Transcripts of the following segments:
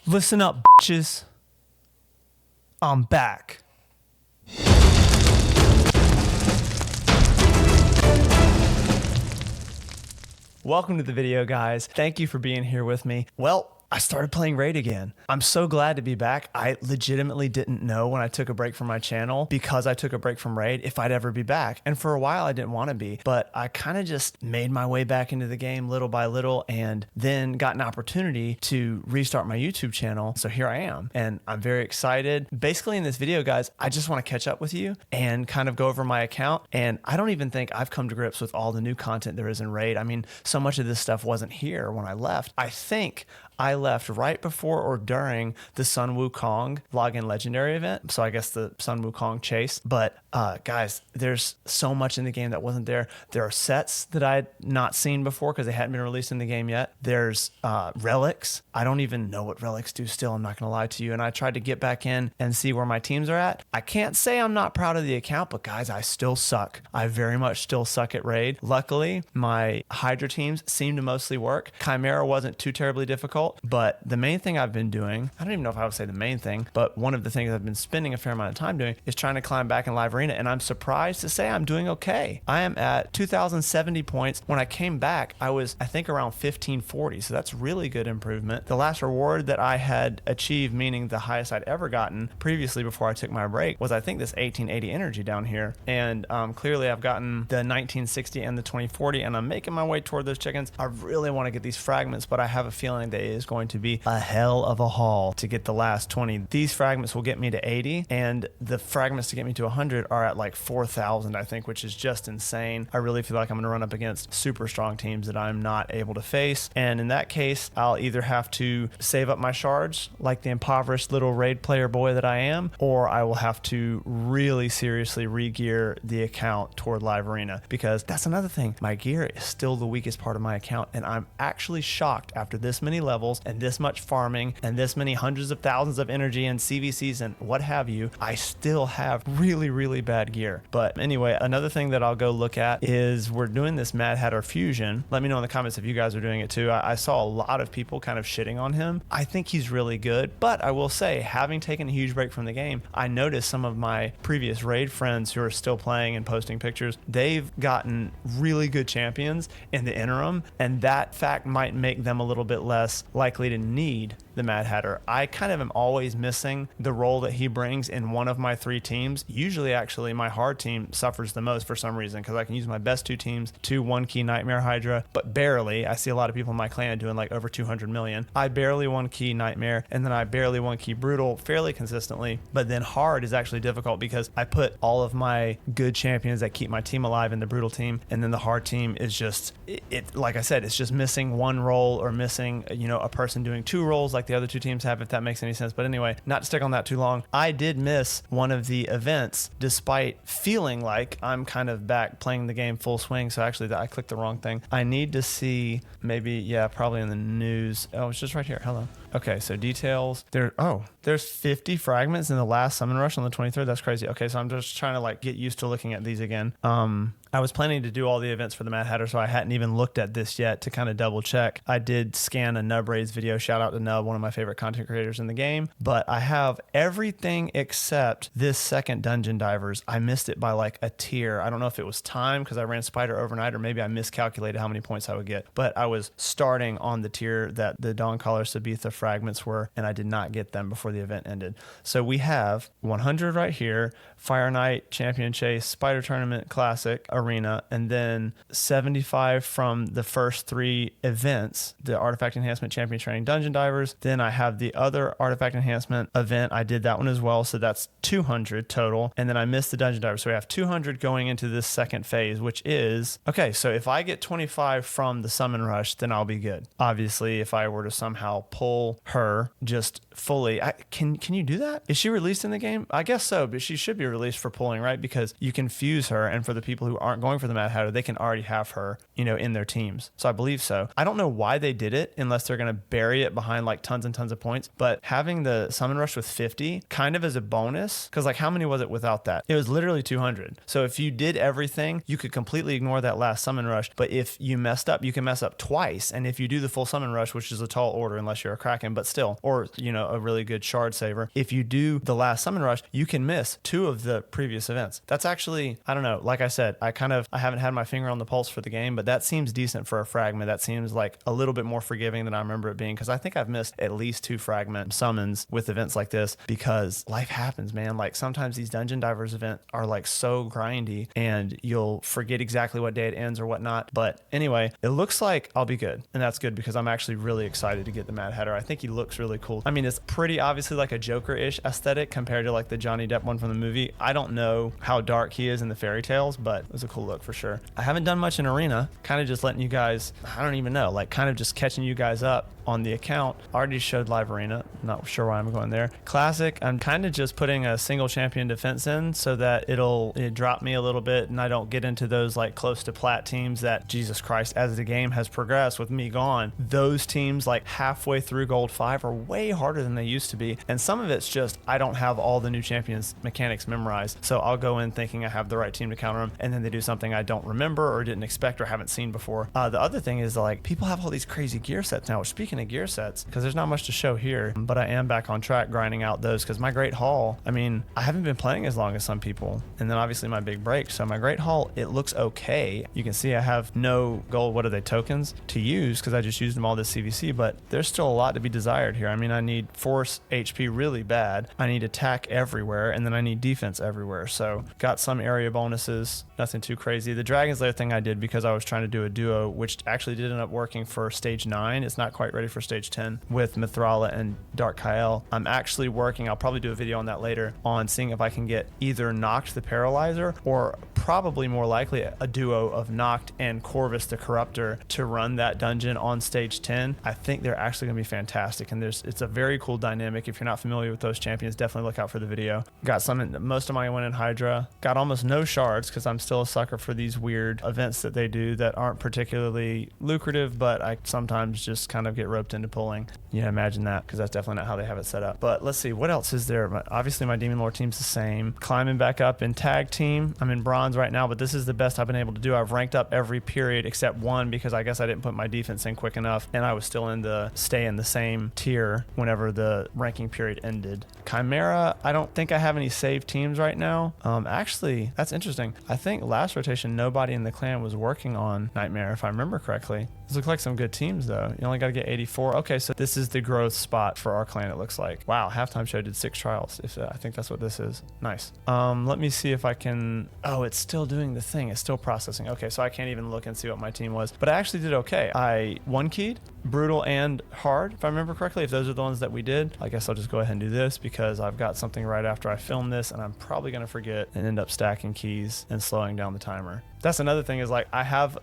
Listen up, bitches. I'm back. Welcome to the video, guys. Thank you for being here with me. Well, I started playing Raid again. I'm so glad to be back. I legitimately didn't know when I took a break from my channel, because I took a break from Raid, if I'd ever be back. And for a while I didn't want to be, but I kind of just made my way back into the game little by little, and then got an opportunity to restart my YouTube channel. So here I am, and I'm very excited. Basically in this video, guys, I just want to catch up with you and kind of go over my account. And I don't even think I've come to grips with all the new content there is in Raid. I mean, so much of this stuff wasn't here when I left. I think I left right before or during the Sun Wukong login legendary event. So I guess the Sun Wukong chase. But guys, there's so much in the game that wasn't there. There are sets that I had not seen before because they hadn't been released in the game yet. There's relics. I don't even know what relics do still, I'm not gonna lie to you. And I tried to get back in and see where my teams are at. I can't say I'm not proud of the account, but guys, I still suck. I very much still suck at Raid. Luckily, my Hydra teams seem to mostly work. Chimera wasn't too terribly difficult. But the main thing I've been doing, I don't even know if I would say the main thing, but one of the things I've been spending a fair amount of time doing is trying to climb back in Live Arena. And I'm surprised to say I'm doing okay. I am at 2,070 points. When I came back, I was, I think, around 1,540. So that's really good improvement. The last reward that I had achieved, meaning the highest I'd ever gotten previously before I took my break, was I think this 1880 energy down here. And clearly I've gotten the 1960 and the 2040, and I'm making my way toward those chickens. I really want to get these fragments, but I have a feeling that it is going to be a hell of a haul to get the last 20. These fragments will get me to 80, and the fragments to get me to 100 are at like 4,000, I think, which is just insane. I really feel like I'm going to run up against super strong teams that I'm not able to face, and in that case, I'll either have to save up my shards like the impoverished little Raid player boy that I am, or I will have to really seriously re-gear the account toward Live Arena, because that's another thing. My gear is still the weakest part of my account, and I'm actually shocked after this many levels and this much farming and this many hundreds of thousands of energy and CVCs and what have you, I still have really, really bad gear. But anyway, another thing that I'll go look at is we're doing this Mad Hatter Fusion. Let me know in the comments if you guys are doing it too. I saw a lot of people kind of shitting on him. I think he's really good, but I will say, having taken a huge break from the game, I noticed some of my previous Raid friends who are still playing and posting pictures, they've gotten really good champions in the interim, and that fact might make them a little bit less likely to need the Mad Hatter. I kind of am always missing the role that he brings in one of my three teams. Usually, actually, my hard team suffers the most for some reason, because I can use my best two teams, 2 1-key Nightmare Hydra, but barely. I see a lot of people in my clan doing like over 200 million. I barely 1-key Nightmare, and then I barely 1-key Brutal fairly consistently, but then hard is actually difficult because I put all of my good champions that keep my team alive in the Brutal team, and then the hard team is just, it like I said, it's just missing one role, or missing, you know, a person doing 2 roles like the other 2 teams have, if that makes any sense. But anyway, not to stick on that too long, I did miss one of the events despite feeling like I'm kind of back playing the game full swing. So actually I clicked the wrong thing. I need to see, maybe, yeah, probably in the news. Oh, it's just right here. Hello. Okay, so details. There's 50 fragments in the last summon rush on the 23rd. That's crazy. Okay, so I'm just trying to like get used to looking at these again. I was planning to do all the events for the Mad Hatter, so I hadn't even looked at this yet to kind of double check. I did scan a Nub Raids video. Shout out to Nub, one of my favorite content creators in the game. But I have everything except this second Dungeon Divers. I missed it by like a tier. I don't know if it was time because I ran Spider overnight, or maybe I miscalculated how many points I would get. But I was starting on the tier that the Dawncaller Sabitha fragments were, and I did not get them before the event ended. So we have 100 right here, Fire Knight, Champion Chase, Spider Tournament, Classic, Arena, and then 75 from the first 3 events, the Artifact Enhancement, Champion Training, Dungeon Divers. Then I have the other Artifact Enhancement event. I did that one as well, so that's 200 total. And then I missed the Dungeon Divers, so we have 200 going into this second phase, which is, okay, so if I get 25 from the Summon Rush, then I'll be good. Obviously, if I were to somehow pull her just fully, can you do that? Is she released in the game? I guess so, but she should be released for pulling, right? Because you can fuse her, and for the people who aren't going for the Mad Hatter, they can already have her, in their teams. So I believe so. I don't know why they did it unless they're going to bury it behind like tons and tons of points, but having the summon rush with 50 kind of as a bonus, because like how many was it without that? It was literally 200. So if you did everything, you could completely ignore that last summon rush, but if you messed up, you can mess up twice. And if you do the full summon rush, which is a tall order unless you're a Kraken, but still, or a really good shard saver, if you do the last summon rush, you can miss 2 of the previous events. That's actually, I don't know, like I said, I haven't had my finger on the pulse for the game, but that seems decent for a fragment. That seems like a little bit more forgiving than I remember it being, because I think I've missed at least 2 fragment summons with events like this, because life happens, man. Like sometimes these Dungeon Divers events are like so grindy and you'll forget exactly what day it ends or whatnot. But anyway, it looks like I'll be good, and that's good because I'm actually really excited to get the Mad Hatter. I think he looks really cool. I mean, it's pretty obviously like a Joker-ish aesthetic compared to like the Johnny Depp one from the movie. I don't know how dark he is in the fairy tales, but it was a cool look for sure. I haven't done much in Arena, kind of just letting you guys, I don't even know, like kind of just catching you guys up on the account. Already showed live Arena, not sure why I'm going there. Classic, I'm kind of just putting a single champion defense in so that it drop me a little bit and I don't get into those like close to plat teams that, Jesus Christ, as the game has progressed with me gone, those teams like halfway through Gold 5 are way harder than they used to be. And some of it's just, I don't have all the new champions mechanics memorized. So I'll go in thinking I have the right team to counter them, and then they do something I don't remember or didn't expect or haven't seen before. The other thing is like people have all these crazy gear sets now. Speaking of gear sets, because there's not much to show here, but I am back on track grinding out those because my Great Hall, I mean, I haven't been playing as long as some people, and then obviously my big break. So my Great Hall, it looks okay. You can see I have no gold, what are they, tokens to use because I just used them all this CVC, but there's still a lot to be desired here. I mean, I need force HP really bad. I need attack everywhere, and then I need defense everywhere. So got some area bonuses, nothing too crazy. The Dragon's Lair thing I did because I was trying to do a duo, which actually did end up working for stage 9. It's not quite ready for stage 10 with Mithrala and Dark Kael. I'm actually working, I'll probably do a video on that later, on seeing if I can get either Noct the Paralyzer or probably more likely a duo of Noct and Corvus the Corruptor to run that dungeon on stage 10. I think they're actually going to be fantastic, and it's a very cool dynamic. If you're not familiar with those champions, definitely look out for the video. Got most of mine went in Hydra. Got almost no shards because I'm still a sucker for these weird events that they do that aren't particularly lucrative, but I sometimes just kind of get roped into pulling. Yeah, imagine that, because that's definitely not how they have it set up. But let's see, what else is there? Obviously my Demon Lord team's the same. Climbing back up in tag team. I'm in bronze right now, but this is the best I've been able to do. I've ranked up every period except one because I guess I didn't put my defense in quick enough, and I was still stay in the same tier whenever the ranking period ended. Chimera, I don't think I have any saved teams right now. Actually, that's interesting. I think last rotation nobody in the clan was working on Nightmare, if I remember correctly. These look like some good teams though. You only got to get 84. Okay, so this is the growth spot for our clan, it looks like. Wow, halftime show did 6 trials. I think that's what this is. Nice. Let me see if I can, oh, it's still doing the thing. It's still processing. Okay, so I can't even look and see what my team was, but I actually did okay. I 1-keyed brutal and hard, if I remember correctly. If those are the ones that we did, I guess I'll just go ahead and do this because I've got something right after I film this and I'm probably going to forget and end up stacking keys and slowing down the timer. That's another thing is like I have,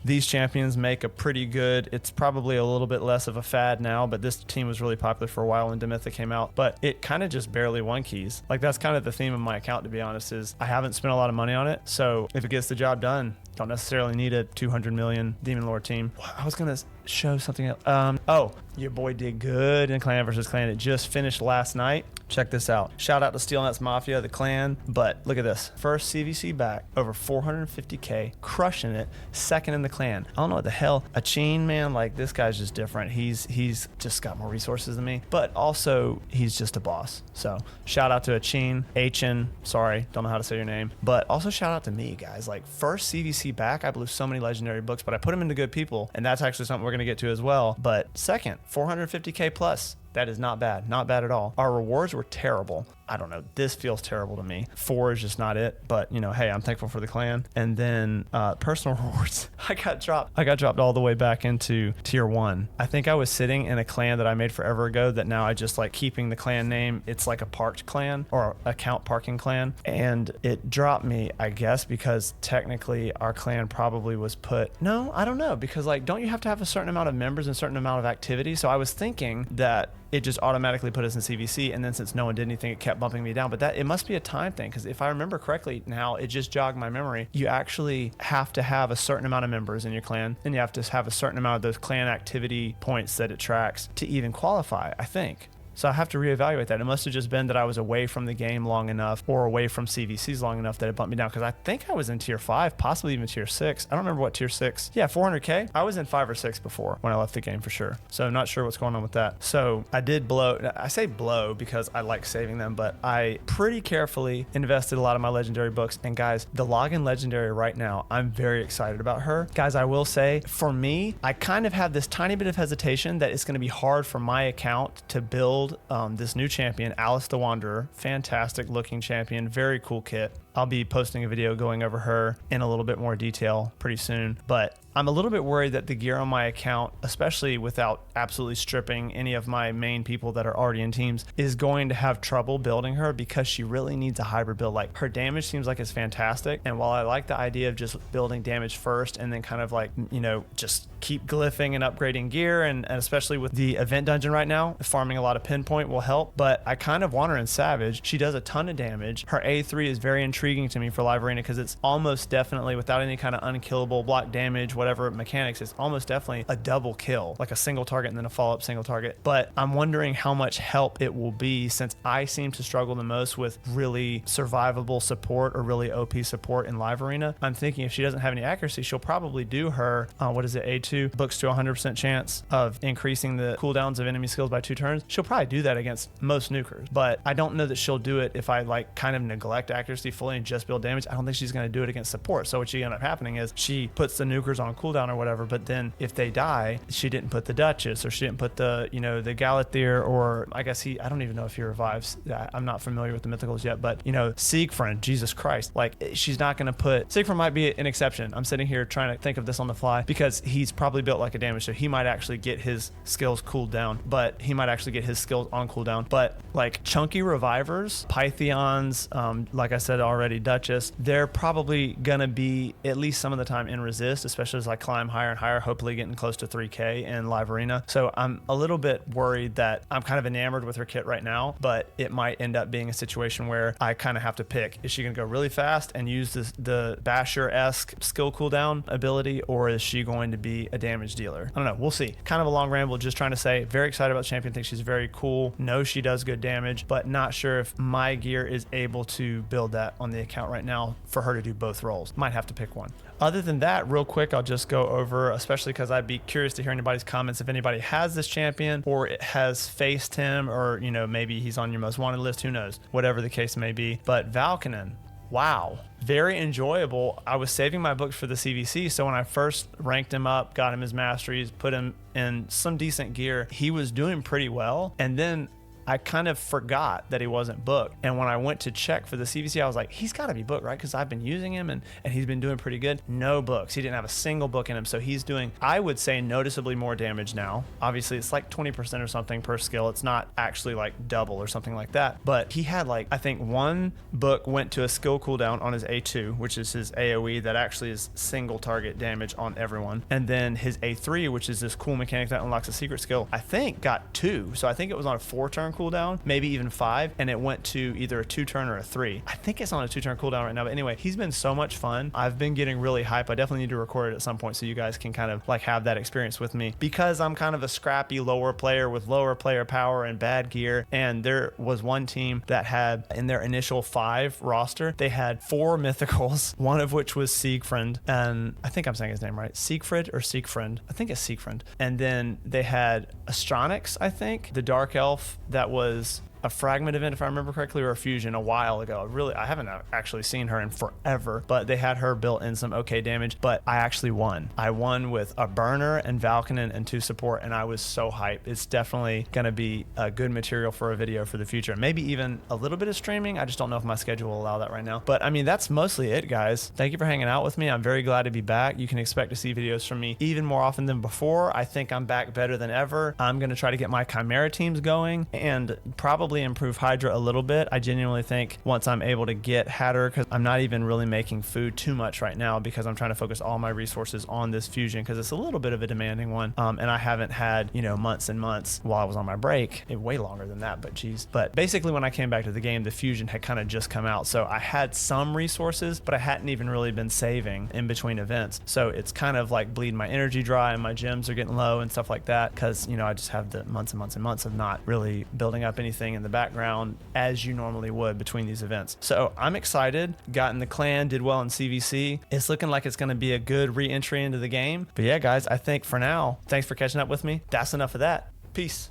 these champions make a pretty good, it's probably a little bit less of a fad now, but this team was really popular for a while when Demytha came out, but it kind of just barely 1-keys. Like that's kind of the theme of my account, to be honest, is I haven't spent a lot of money on it. So if it gets the job done, don't necessarily need a 200 million Demon Lord team. I was going to show something else. Oh, your boy did good in Clan versus Clan. It just finished last night. Check this out. Shout out to Steel Nuts Mafia, the clan. But look at this. First CVC back, over 450K, crushing it. Second in the clan. I don't know what the hell. Achin, man, like this guy's just different. He's just got more resources than me. But also, he's just a boss. So shout out to Achin. Achin, sorry, don't know how to say your name. But also shout out to me, guys. Like first CVC back, I blew so many legendary books, but I put them into good people. And that's actually something we're going to get to as well. But second, 450K plus. That is not bad. Not bad at all. Our rewards were terrible. I don't know. This feels terrible to me. 4 is just not it. But, hey, I'm thankful for the clan. And then personal rewards. I got dropped all the way back into tier 1. I think I was sitting in a clan that I made forever ago that now I just like keeping the clan name. It's like a parked clan or account parking clan. And it dropped me, I guess, because technically our clan probably was put. No, I don't know. Because like, don't you have to have a certain amount of members and a certain amount of activity? So I was thinking that it just automatically put us in CVC. And then since no one did anything, it kept bumping me down. But it must be a time thing, because if I remember correctly now, it just jogged my memory. You actually have to have a certain amount of members in your clan, and you have to have a certain amount of those clan activity points that it tracks to even qualify, I think. So I have to reevaluate that. It must have just been that I was away from the game long enough, or away from CVCs long enough, that it bumped me down. Because I think I was in tier 5, possibly even tier 6. I don't remember what tier 6. Yeah, 400K. I was in 5 or 6 before when I left the game for sure. So I'm not sure what's going on with that. So I did blow. I say blow because I like saving them, but I pretty carefully invested a lot of my legendary books. And guys, the login legendary right now, I'm very excited about her. Guys, I will say, for me, I kind of have this tiny bit of hesitation that it's going to be hard for my account to build this new champion, Alice the Wanderer. Fantastic looking champion, very cool kit. I'll be posting a video going over her in a little bit more detail pretty soon, but I'm a little bit worried that the gear on my account, especially without absolutely stripping any of my main people that are already in teams, is going to have trouble building her, because she really needs a hybrid build. Like, her damage seems like it's fantastic, and while I like the idea of just building damage first and then kind of like, you know, just keep glyphing and upgrading gear, and especially with the event dungeon right now, farming a lot of pinpoint will help, but I kind of want her in Savage. She does a ton of damage. Her A3 is very intriguing to me for live arena, because it's almost definitely, without any kind of unkillable block damage, whatever mechanics, it's almost definitely a double kill, like a single target and then a follow-up single target. But I'm wondering how much help it will be, since I seem to struggle the most with really survivable support or really OP support in live arena. I'm thinking if she doesn't have any accuracy, she'll probably do her, what is it, A2, books to 100% chance of increasing the cooldowns of enemy skills by 2 turns. She'll probably do that against most nukers, but I don't know that she'll do it if I like kind of neglect accuracy fully and just build damage. I don't think she's going to do it against support. So what she end up happening is she puts the nukers on cooldown or whatever, but then if they die, she didn't put the Duchess, or she didn't put the, you know, the Galathier, or I guess I don't even know if he revives. I'm not familiar with the mythicals yet, but you know, Siegfried, Jesus Christ, like she's not going to put, Siegfried might be an exception. I'm sitting here trying to think of this on the fly, because he's probably built like a damage, so he might actually get his skills cooled down, but he might actually get his skills on cooldown. But like chunky revivers, Pythions, like I said already, Duchess, they're probably gonna be at least some of the time in resist, especially as I climb higher and higher, hopefully getting close to 3K in live arena. So I'm a little bit worried that I'm kind of enamored with her kit right now, but it might end up being a situation where I kind of have to pick. Is she gonna go really fast and use the Basher-esque skill cooldown ability, or is she going to be a damage dealer? I don't know, we'll see. Kind of a long ramble, just trying to say, very excited about the champion, think she's very cool, know she does good damage, but not sure if my gear is able to build that on the account right now for her to do both roles. Might have to pick one. Other than that, real quick, I'll just go over, especially because I'd be curious to hear anybody's comments, if anybody has this champion or it has faced him, or, you know, maybe he's on your most wanted list, who knows, whatever the case may be. But Valkynon, wow, very enjoyable. I was saving my books for the CVC, so when I first ranked him up, got him his masteries, put him in some decent gear, he was doing pretty well, and then I kind of forgot that he wasn't booked. And when I went to check for the CVC, I was like, he's got to be booked, right? Because I've been using him and he's been doing pretty good. No books. He didn't have a single book in him. So he's doing, I would say, noticeably more damage now. Obviously, it's like 20% or something per skill. It's not actually like double or something like that. But he had like, I think one book went to a skill cooldown on his A2, which is his AoE that actually is single target damage on everyone. And then his A3, which is this cool mechanic that unlocks a secret skill, I think got 2. So I think it was on a 4-turn cooldown, maybe even 5, and it went to either a 2-turn or a 3. I think it's on a 2-turn cooldown right now, but anyway, he's been so much fun. I've been getting really hype. I definitely need to record it at some point so you guys can kind of like have that experience with me, because I'm kind of a scrappy lower player with lower player power and bad gear. And there was one team that had, in their initial 5 roster, they had 4 mythicals, one of which was Siegfried, and I think I'm saying his name right, Siegfried or Siegfried, I think it's Siegfried. And then they had Astronix, I think, the dark elf that was a fragment event, if I remember correctly, or a fusion a while ago. I haven't actually seen her in forever, but they had her built in some okay damage. But I actually won. I won with a burner and Valkynon and 2 support, and I was so hyped. It's definitely going to be a good material for a video for the future. Maybe even a little bit of streaming. I just don't know if my schedule will allow that right now. But I mean, that's mostly it, guys. Thank you for hanging out with me. I'm very glad to be back. You can expect to see videos from me even more often than before. I think I'm back better than ever. I'm going to try to get my Chimera teams going, and probably probably improve Hydra a little bit. I genuinely think once I'm able to get Hatter, because I'm not even really making food too much right now because I'm trying to focus all my resources on this fusion because it's a little bit of a demanding one. And I haven't had, you know, months and months while I was on my break. Way longer than that, but geez. But basically when I came back to the game, the fusion had kind of just come out. So I had some resources, but I hadn't even really been saving in between events. So it's kind of like bleeding my energy dry and my gems are getting low and stuff like that because, you know, I just have the months and months and months of not really building up anything in the background as you normally would between these events. So I'm excited, got in the clan, did well in CVC. It's looking like it's going to be a good re-entry into the game. But yeah, guys, I think for now, thanks for catching up with me. That's enough of that. Peace.